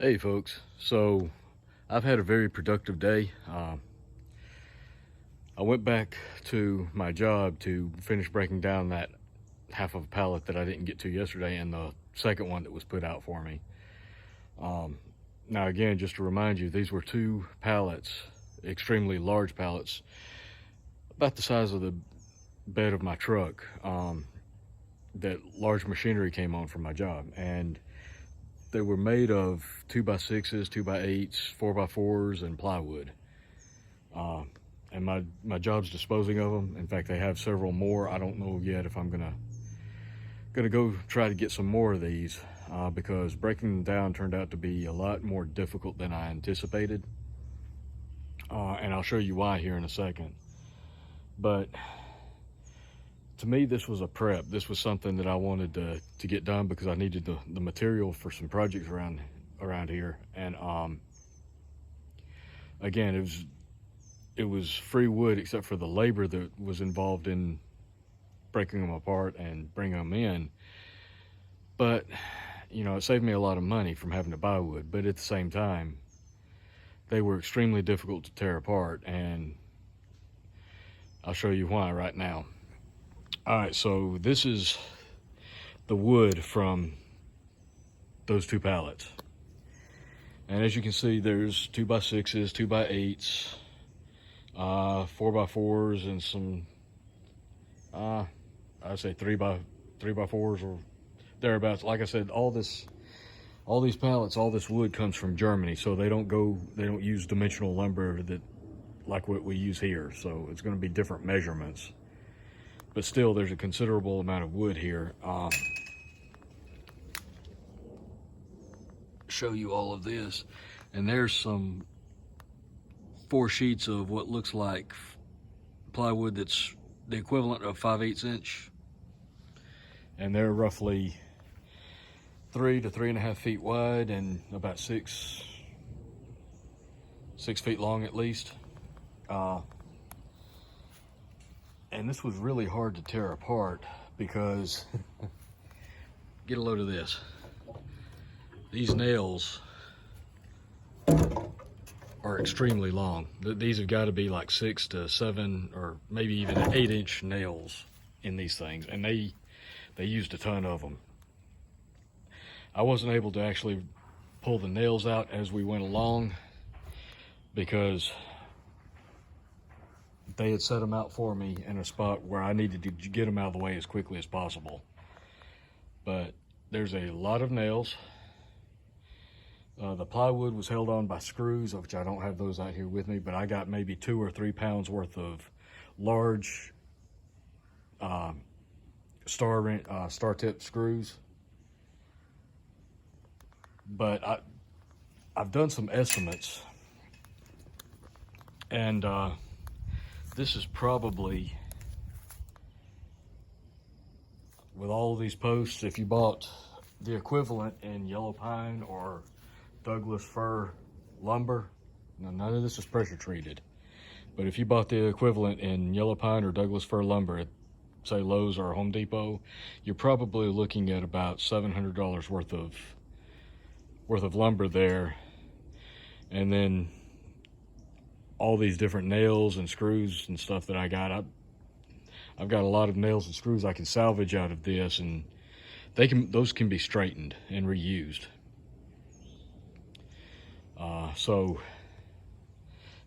Hey folks, so I've had a very productive day. I went back to my job to finish breaking down that half of a pallet that I didn't get to yesterday and the second one that was put out for me. Now again, just to remind you, these were two pallets, extremely large pallets, about the size of the bed of my truck, that large machinery came on from my job. And they were made of 2x6s, 2x8s, 4x4s, and plywood. And my job's disposing of them. In fact, they have several more. I don't know yet if I'm gonna go try to get some more of these, because breaking them down turned out to be a lot more difficult than I anticipated. And I'll show you why here in a second. But to me, this was a prep. This was something that I wanted to get done because I needed the material for some projects around here. And again, it was free wood except for the labor that was involved in breaking them apart and bringing them in. But you know, it saved me a lot of money from having to buy wood. But at the same time, they were extremely difficult to tear apart, and I'll show you why right now. All right, so this is the wood from those two pallets. And as you can see, there's 2x6s, 2x8s, 4x4s, and some, I'd say 3x4s or thereabouts. Like I said, all these pallets, all this wood comes from Germany, so they don't use dimensional lumber like what we use here. So it's going to be different measurements. But still, there's a considerable amount of wood here. Show you all of this, and there's some 4 sheets of what looks like plywood that's the equivalent of 5/8 inch, and they're roughly 3 to 3.5 feet wide and about 6 feet long at least. And this was really hard to tear apart because get a load of this. These nails are extremely long. These have got to be like 6 to 7 or maybe even 8 inch nails in these things, and they used a ton of them. I wasn't able to actually pull the nails out as we went along because they had set them out for me in a spot where I needed to get them out of the way as quickly as possible. But there's a lot of nails. The plywood was held on by screws, which I don't have those out here with me, but I got maybe 2 or 3 pounds worth of large star tip screws. But I've done some estimates, and this is probably, with all of these posts, if you bought the equivalent in yellow pine or Douglas fir lumber, now none of this is pressure treated, but if you bought the equivalent in yellow pine or Douglas fir lumber at, say, Lowe's or Home Depot, you're probably looking at about $700 worth of lumber there. And then all these different nails and screws and stuff that I got. I've got a lot of nails and screws I can salvage out of this, and those can be straightened and reused. So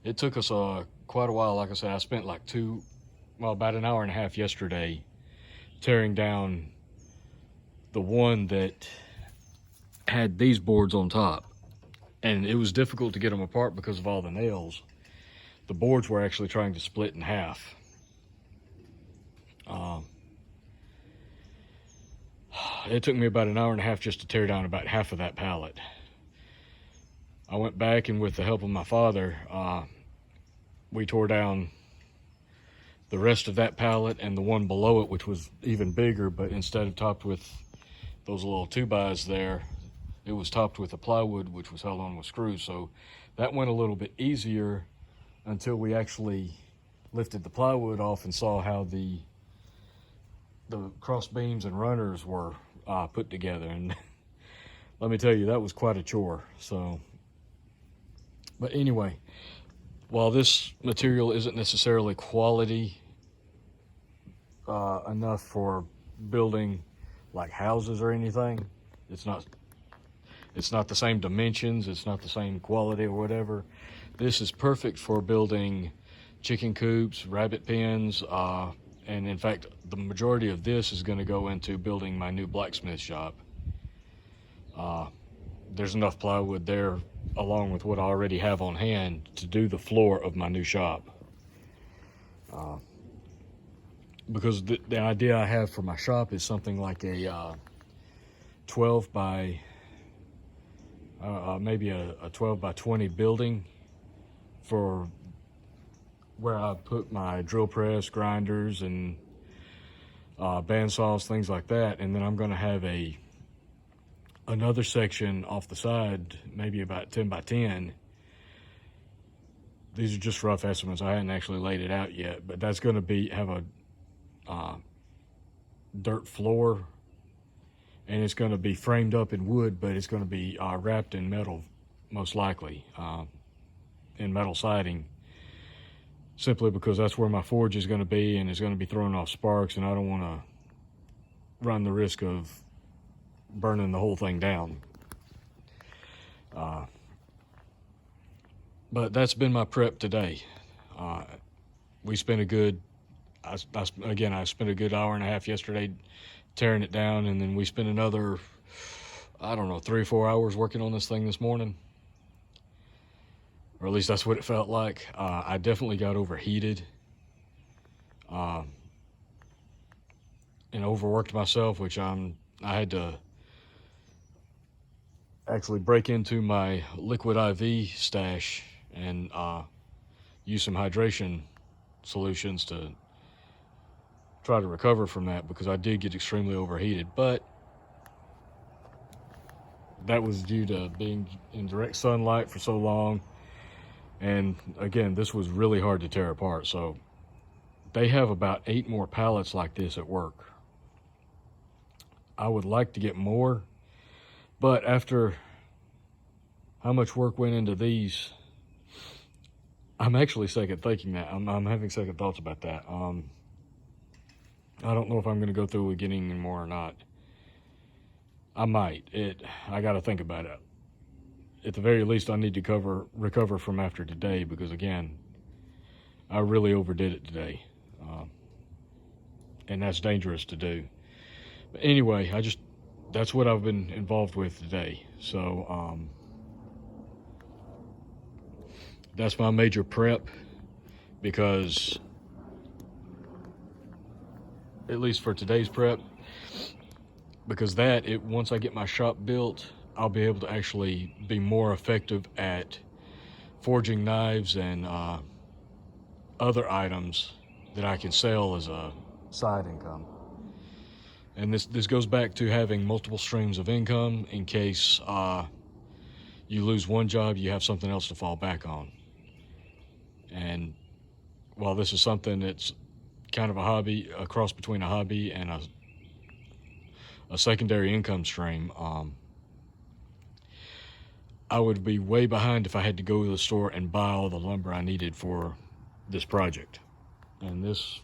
it took us quite a while. Like I said, I spent like about an hour and a half yesterday tearing down the one that had these boards on top, and it was difficult to get them apart because of all the nails. The boards were actually trying to split in half. It took me about an hour and a half just to tear down about half of that pallet. I went back, and with the help of my father, we tore down the rest of that pallet and the one below it, which was even bigger, but instead of topped with those little 2x there, it was topped with a plywood which was held on with screws. So that went a little bit easier until we actually lifted the plywood off and saw how the cross beams and runners were put together. And let me tell you, that was quite a chore. So, but anyway, while this material isn't necessarily quality enough for building like houses or anything, it's not the same dimensions, it's not the same quality or whatever. This is perfect for building chicken coops, rabbit pens, and in fact, the majority of this is going to go into building my new blacksmith shop. There's enough plywood there, along with what I already have on hand, to do the floor of my new shop. Because the idea I have for my shop is something like a 12 by maybe a 12 by 20 building for where I put my drill press, grinders, and bandsaws, things like that. And then I'm going to have another section off the side, maybe about 10 by 10. These are just rough estimates. I hadn't actually laid it out yet, but that's going to have a dirt floor, and it's going to be framed up in wood, but it's going to be wrapped in metal, most likely, in metal siding, simply because that's where my forge is going to be, and it's going to be throwing off sparks, and I don't want to run the risk of burning the whole thing down. But that's been my prep today. We spent a good, I spent a good hour and a half yesterday tearing it down, and then we spent another, I don't know, 3 or 4 hours working on this thing this morning. Or at least that's what it felt like. I definitely got overheated and overworked myself, which I had to actually break into my liquid IV stash and use some hydration solutions to try to recover from that, because I did get extremely overheated. But that was due to being in direct sunlight for so long. And again, this was really hard to tear apart. So they have about 8 more pallets like this at work. I would like to get more, but after how much work went into these, I'm actually second thinking that. I'm having second thoughts about that. I don't know if I'm going to go through with getting any more or not. I might. I got to think about it. At the very least, I need to recover from after today, because again, I really overdid it today. And that's dangerous to do. But anyway, that's what I've been involved with today. So, that's my major prep, because at least for today's prep, because once I get my shop built, I'll be able to actually be more effective at forging knives and other items that I can sell as a side income. And this goes back to having multiple streams of income in case you lose one job, you have something else to fall back on. And while this is something that's kind of a hobby, a cross between a hobby and a secondary income stream, I would be way behind if I had to go to the store and buy all the lumber I needed for this project. And this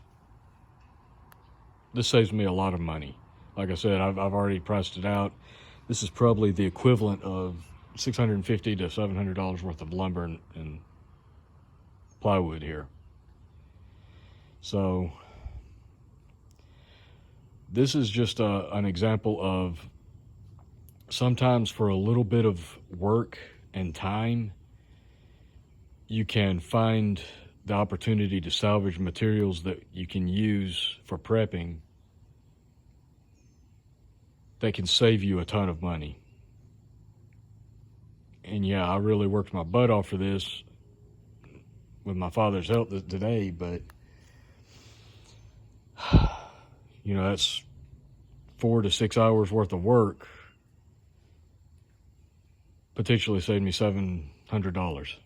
saves me a lot of money. Like I said, I've already priced it out. This is probably the equivalent of $650 to $700 worth of lumber and plywood here. So this is just an example of sometimes for a little bit of work and time, you can find the opportunity to salvage materials that you can use for prepping that can save you a ton of money. And yeah, I really worked my butt off for this with my father's help today, but you know, that's 4 to 6 hours worth of work potentially saved me $700.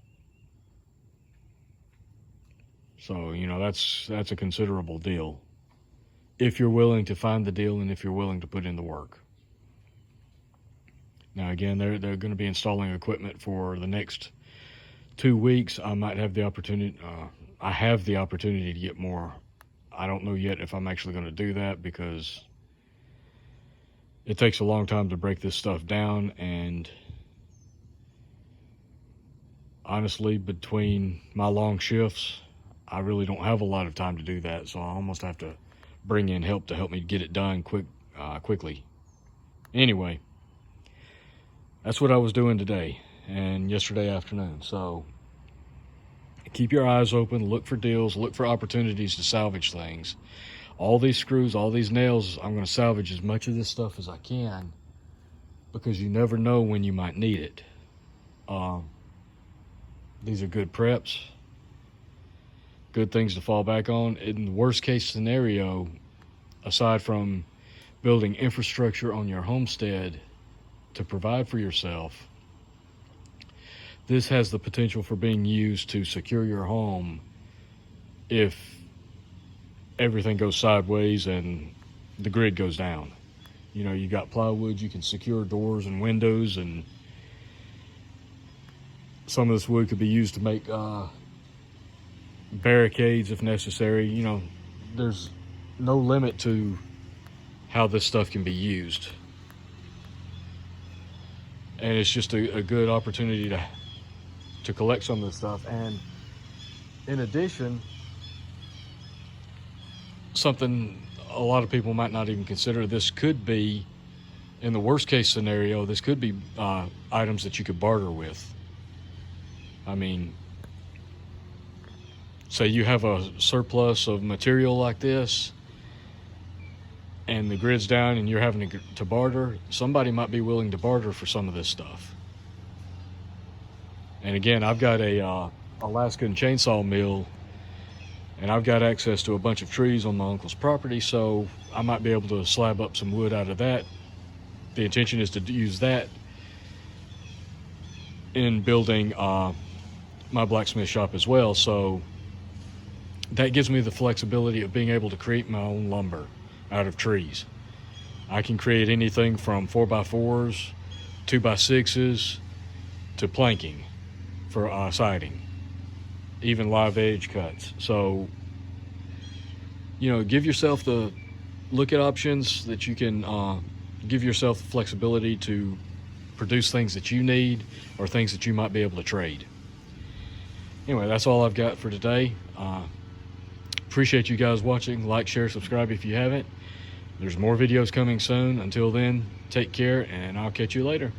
So, you know, that's a considerable deal if you're willing to find the deal and if you're willing to put in the work. Now again, they're going to be installing equipment for the next 2 weeks. I might have the opportunity. I have the opportunity to get more. I don't know yet if I'm actually going to do that, because it takes a long time to break this stuff down, and honestly, between my long shifts, I really don't have a lot of time to do that, so I almost have to bring in help to help me get it done quickly. Anyway, that's what I was doing today and yesterday afternoon. So keep your eyes open, look for deals, look for opportunities to salvage things. All these screws, all these nails, I'm going to salvage as much of this stuff as I can, because you never know when you might need it. These are good preps, good things to fall back on. In the worst case scenario, aside from building infrastructure on your homestead to provide for yourself, this has the potential for being used to secure your home if everything goes sideways and the grid goes down. You know, you got plywood, you can secure doors and windows, and some of this wood could be used to make barricades if necessary. You know, there's no limit to how this stuff can be used. And it's just a good opportunity to collect some of this stuff. And in addition, something a lot of people might not even consider, this could be, in the worst case scenario, this could be items that you could barter with. I mean, say you have a surplus of material like this and the grid's down and you're having to barter, somebody might be willing to barter for some of this stuff. And again, I've got a Alaskan chainsaw mill, and I've got access to a bunch of trees on my uncle's property, so I might be able to slab up some wood out of that. The intention is to use that in building my blacksmith shop as well, so that gives me the flexibility of being able to create my own lumber out of trees. I can create anything from 4x4s, 2x6s, to planking for siding, even live edge cuts. So, you know, look at options that you can give yourself the flexibility to produce things that you need or things that you might be able to trade. Anyway, that's all I've got for today. Appreciate you guys watching. Like, share, subscribe if you haven't. There's more videos coming soon. Until then, take care, and I'll catch you later.